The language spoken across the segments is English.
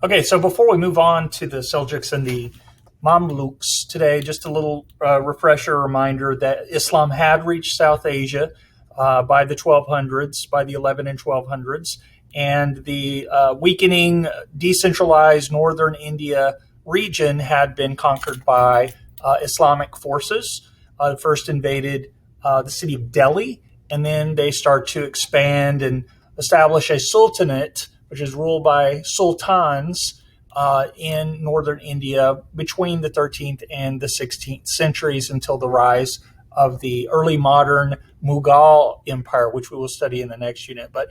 Okay, so before we move on to the Seljuks and the Mamluks today, just a little refresher reminder that Islam had reached South Asia by the 1200s, by the 11 and 1200s, and the weakening, decentralized northern India region had been conquered by Islamic forces. First invaded the city of Delhi, and then they start to expand and establish a sultanate, which is ruled by sultans in northern India between the 13th and the 16th centuries until the rise of the early modern Mughal Empire, which we will study in the next unit. But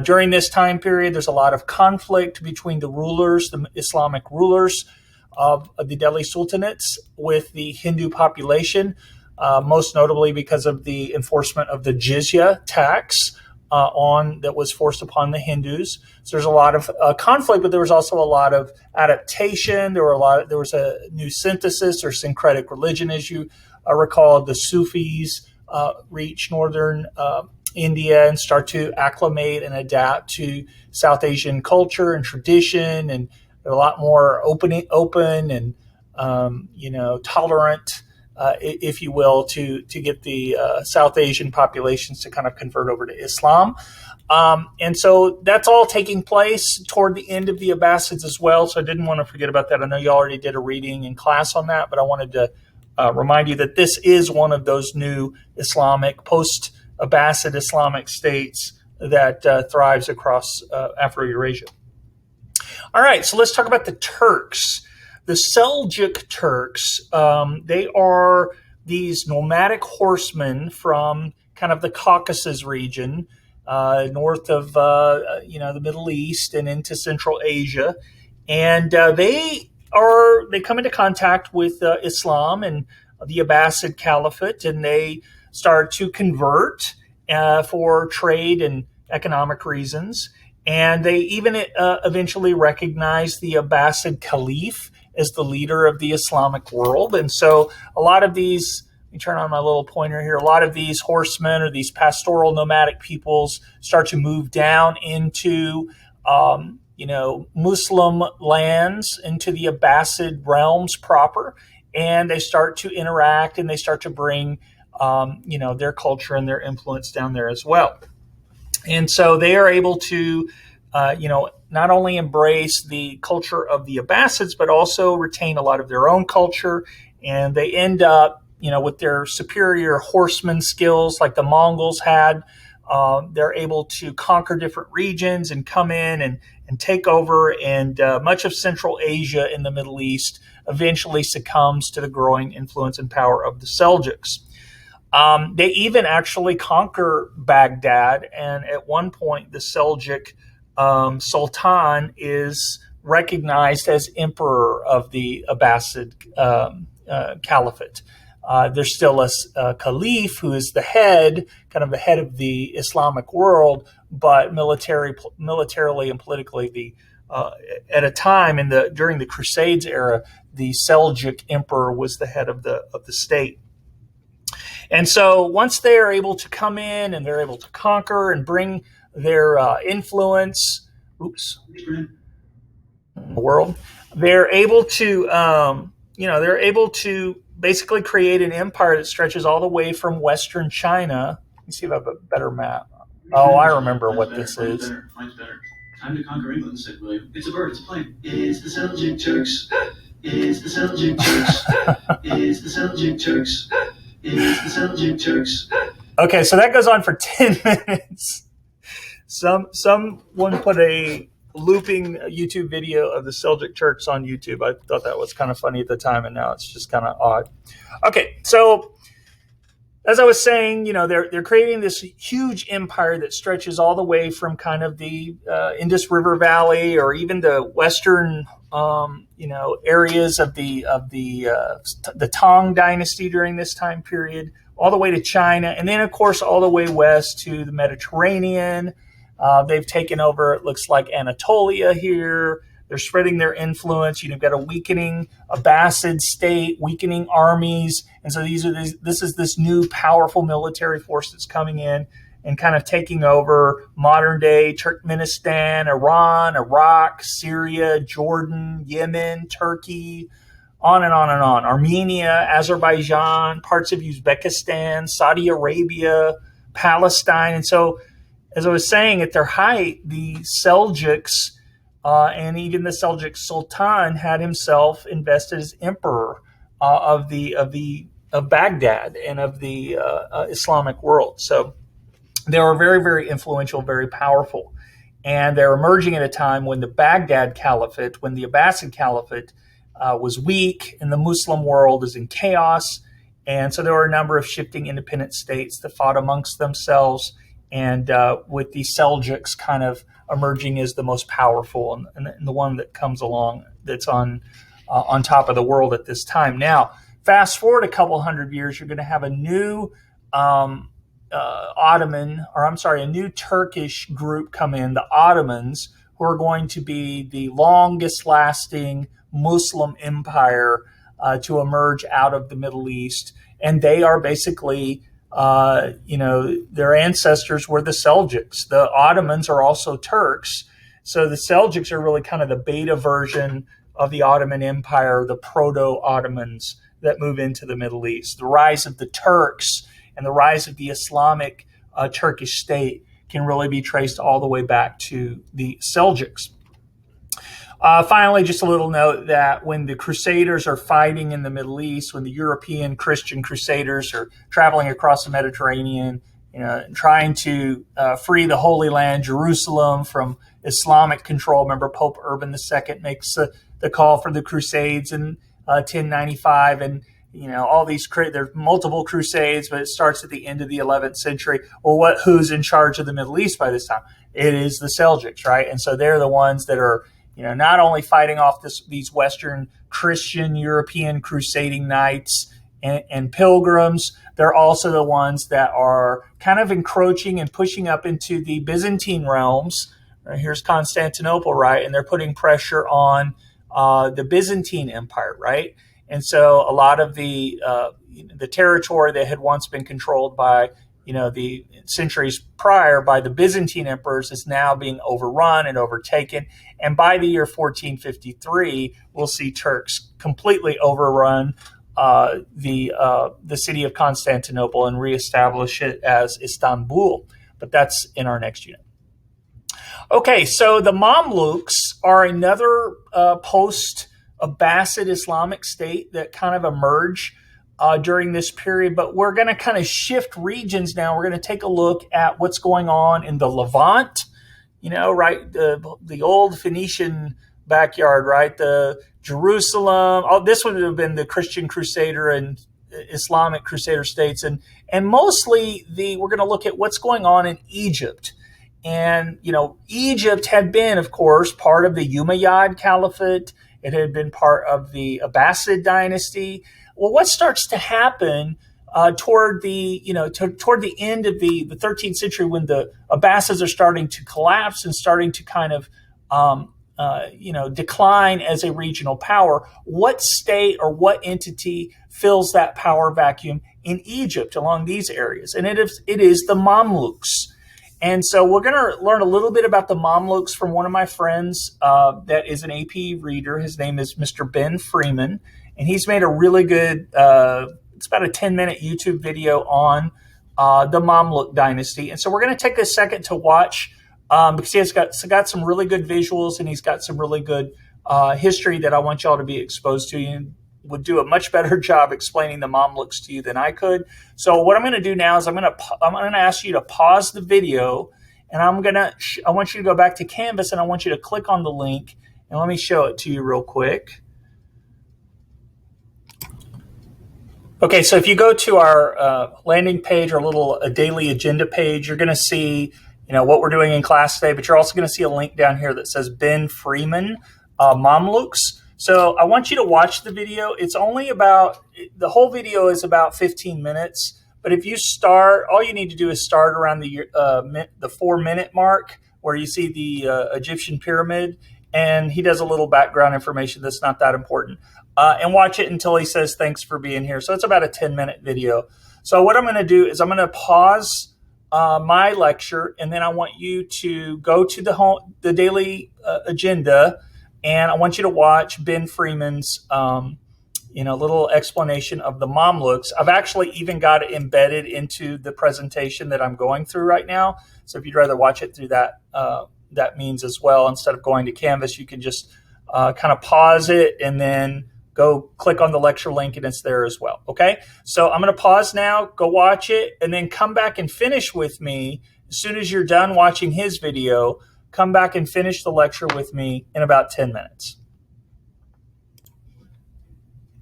during this time period, there's a lot of conflict between the rulers, the Islamic rulers of the Delhi sultanates, with the Hindu population, most notably because of the enforcement of the jizya tax that was forced upon the Hindus. So there's a lot of conflict, but there was also a lot of adaptation. There was a new synthesis or syncretic religion, as you recall. The Sufis reach northern India and start to acclimate and adapt to South Asian culture and tradition, and they're a lot more open and tolerant, if you will, to get the South Asian populations to kind of convert over to Islam. And so that's all taking place toward the end of the Abbasids as well. So I didn't want to forget about that. I know you already did a reading in class on that, but I wanted to remind you that this is one of those new Islamic, post-Abbasid Islamic states that thrives across Afro-Eurasia. All right, so let's talk about the Turks. The Seljuk Turks, they are these nomadic horsemen from kind of the Caucasus region, north of the Middle East and into Central Asia, and they come into contact with Islam and the Abbasid Caliphate, and they start to convert for trade and economic reasons, and they even eventually recognize the Abbasid Caliph as the leader of the Islamic world. And so a lot of these, let me turn on my little pointer here, a lot of these horsemen or these pastoral nomadic peoples start to move down into, Muslim lands, into the Abbasid realms proper, and they start to interact and they start to bring, their culture and their influence down there as well. And so they are able to, not only embrace the culture of the Abbasids, but also retain a lot of their own culture. And they end up, with their superior horseman skills like the Mongols had, they're able to conquer different regions and come in and take over. And much of Central Asia and the Middle East eventually succumbs to the growing influence and power of the Seljuks. They even actually conquer Baghdad. And at one point, the Seljuk Sultan is recognized as emperor of the Abbasid Caliphate. There's still a caliph who is the head of the Islamic world, but militarily and politically, at a time during the Crusades era, the Seljuk emperor was the head of the state. And so once they are able to come in and they're able to conquer and bring their influence, the world, they're able to basically create an empire that stretches all the way from Western China. Let me see if I have a better map. Oh, I remember what this is. Mine's better. Time to conquer England, said William. It's a bird, it's a plane. It's the Seljuk Turks. It's the Seljuk Turks. It's the Seljuk Turks. It's the Seljuk Turks. Okay, so that goes on for 10 minutes. Someone put a looping YouTube video of the Seljuk Turks on YouTube. I thought that was kind of funny at the time, and now it's just kind of odd. Okay, so as I was saying, they're creating this huge empire that stretches all the way from kind of the Indus River Valley, or even the western, areas of the Tang Dynasty during this time period, all the way to China, and then of course all the way west to the Mediterranean. They've taken over, it looks like, Anatolia here. They're spreading their influence. You've got a weakening Abbasid state, weakening armies. And so this is this new powerful military force that's coming in and kind of taking over modern-day Turkmenistan, Iran, Iraq, Syria, Jordan, Yemen, Turkey, on and on and on. Armenia, Azerbaijan, parts of Uzbekistan, Saudi Arabia, Palestine. And so, as I was saying, at their height, the Seljuks and even the Seljuk Sultan had himself invested as emperor of Baghdad and of the Islamic world. So they were very, very influential, very powerful. And they're emerging at a time when the Baghdad Caliphate, when the Abbasid Caliphate was weak and the Muslim world is in chaos. And so there were a number of shifting independent states that fought amongst themselves, and with the Seljuks kind of emerging as the most powerful and the one that comes along that's on top of the world at this time. Now, fast forward a couple hundred years, you're going to have a new a new Turkish group come in, the Ottomans, who are going to be the longest lasting Muslim empire to emerge out of the Middle East. And they are basically, their ancestors were the Seljuks. The Ottomans are also Turks. So the Seljuks are really kind of the beta version of the Ottoman Empire, the proto-Ottomans that move into the Middle East. The rise of the Turks and the rise of the Islamic Turkish state can really be traced all the way back to the Seljuks. Finally, just a little note that when the Crusaders are fighting in the Middle East, when the European Christian Crusaders are traveling across the Mediterranean, trying to free the Holy Land, Jerusalem, from Islamic control. Remember, Pope Urban II makes the call for the Crusades in 1095, and all these, there's multiple crusades, but it starts at the end of the 11th century. Well, who's in charge of the Middle East by this time? It is the Seljuks, right? And so they're the ones that are, not only fighting off these Western Christian European crusading knights and pilgrims, they're also the ones that are kind of encroaching and pushing up into the Byzantine realms. Here's Constantinople, right? And they're putting pressure on the Byzantine Empire, right? And so a lot of the territory that had once been controlled by, the centuries prior by the Byzantine emperors is now being overrun and overtaken. And by the year 1453, we'll see Turks completely overrun the city of Constantinople and reestablish it as Istanbul. But that's in our next unit. Okay, so the Mamluks are another post-Abbasid Islamic state that kind of emerge during this period, but we're going to kind of shift regions now. We're going to take a look at what's going on in the Levant, right? The old Phoenician backyard, right? The Jerusalem. This would have been the Christian Crusader and Islamic Crusader states, and mostly we're going to look at what's going on in Egypt. And, Egypt had been, of course, part of the Umayyad Caliphate. It had been part of the Abbasid dynasty. Well, what starts to happen toward the end of the 13th century, when the Abbasids are starting to collapse and starting to kind of decline as a regional power? What state or what entity fills that power vacuum in Egypt along these areas? And it is the Mamluks. And so we're going to learn a little bit about the Mamluks from one of my friends that is an AP reader. His name is Mr. Ben Freeman, and he's made a really good, it's about a 10-minute YouTube video on the Mamluk dynasty. And so we're going to take a second to watch because he has got some really good visuals, and he's got some really good history that I want y'all to be exposed to. You would do a much better job explaining the Mamluks to you than I could. So what I'm going to do now is I'm going to ask you to pause the video, and I want you to go back to Canvas, and I want you to click on the link, and let me show it to you real quick. Okay, so if you go to our landing page, or a daily agenda page, you're going to see what we're doing in class today, but you're also going to see a link down here that says Ben Freeman Mamluks. So I want you to watch the video. The whole video is about 15 minutes, but if you start, all you need to do is start around the 4-minute mark where you see the Egyptian pyramid, and he does a little background information that's not that important. And watch it until he says, "Thanks for being here." So it's about a 10-minute video. So what I'm going to do is I'm going to pause my lecture, and then I want you to go to the daily agenda, and I want you to watch Ben Freeman's little explanation of the Mamluks. I've actually even got it embedded into the presentation that I'm going through right now. So if you'd rather watch it through that means as well, instead of going to Canvas, you can just kind of pause it and then go click on the lecture link, and it's there as well. Okay, so I'm going to pause now, go watch it, and then come back and finish with me. As soon as you're done watching his video, come back and finish the lecture with me in about 10 minutes.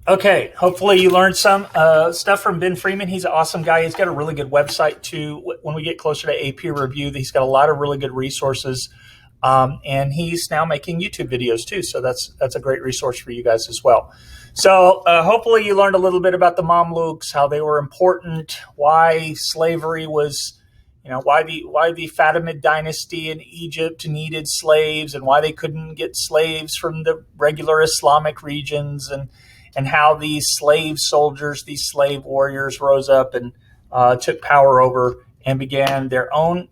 Okay, hopefully you learned some stuff from Ben Freeman. He's an awesome guy. He's got a really good website too. When we get closer to AP review, he's got a lot of really good resources. And he's now making YouTube videos too. So that's a great resource for you guys as well. So hopefully you learned a little bit about the Mamluks, how they were important, why slavery was, why the Fatimid dynasty in Egypt needed slaves, and why they couldn't get slaves from the regular Islamic regions, and how these slave soldiers, these slave warriors rose up and took power over and began their own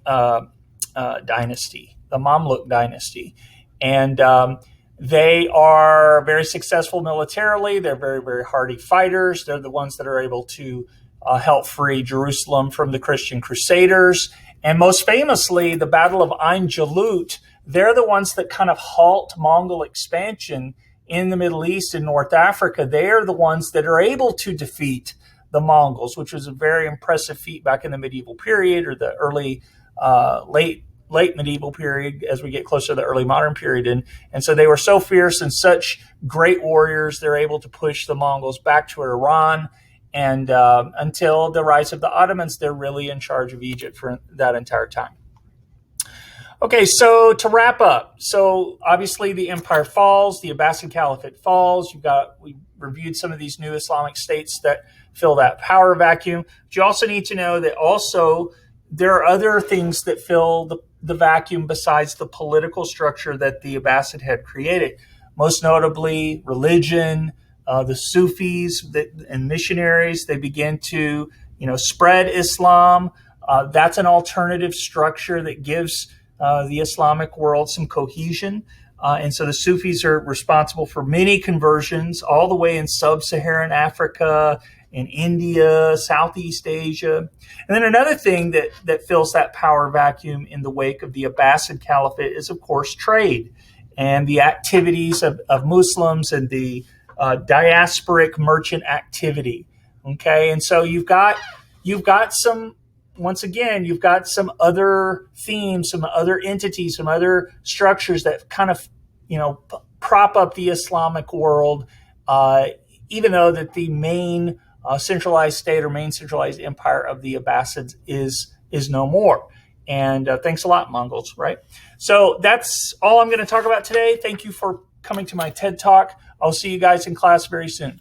dynasty, the Mamluk dynasty. And they are very successful militarily. They're very, very hardy fighters. They're the ones that are able to help free Jerusalem from the Christian Crusaders. And most famously, the Battle of Ain Jalut, they're the ones that kind of halt Mongol expansion in the Middle East and North Africa. They are the ones that are able to defeat the Mongols, which was a very impressive feat back in the medieval period, or the early, late medieval period, as we get closer to the early modern period. And so they were so fierce and such great warriors, they're able to push the Mongols back to Iran. And until the rise of the Ottomans, they're really in charge of Egypt for that entire time. Okay, so to wrap up, so obviously the empire falls, the Abbasid Caliphate falls. We reviewed some of these new Islamic states that fill that power vacuum. But you also need to know that also there are other things that fill the vacuum besides the political structure that the Abbasid had created. Most notably, religion, the Sufis and missionaries. They began to spread Islam. That's an alternative structure that gives the Islamic world some cohesion. And so the Sufis are responsible for many conversions all the way in sub-Saharan Africa, in India, Southeast Asia. And then another thing that fills that power vacuum in the wake of the Abbasid Caliphate is, of course, trade and the activities of Muslims and the diasporic merchant activity. Okay, and so you've got some. Once again, you've got some other themes, some other entities, some other structures that kind of, prop up the Islamic world, even though that the main centralized state or main centralized empire of the Abbasids is no more. And thanks a lot, Mongols, right? So that's all I'm going to talk about today. Thank you for coming to my TED Talk. I'll see you guys in class very soon.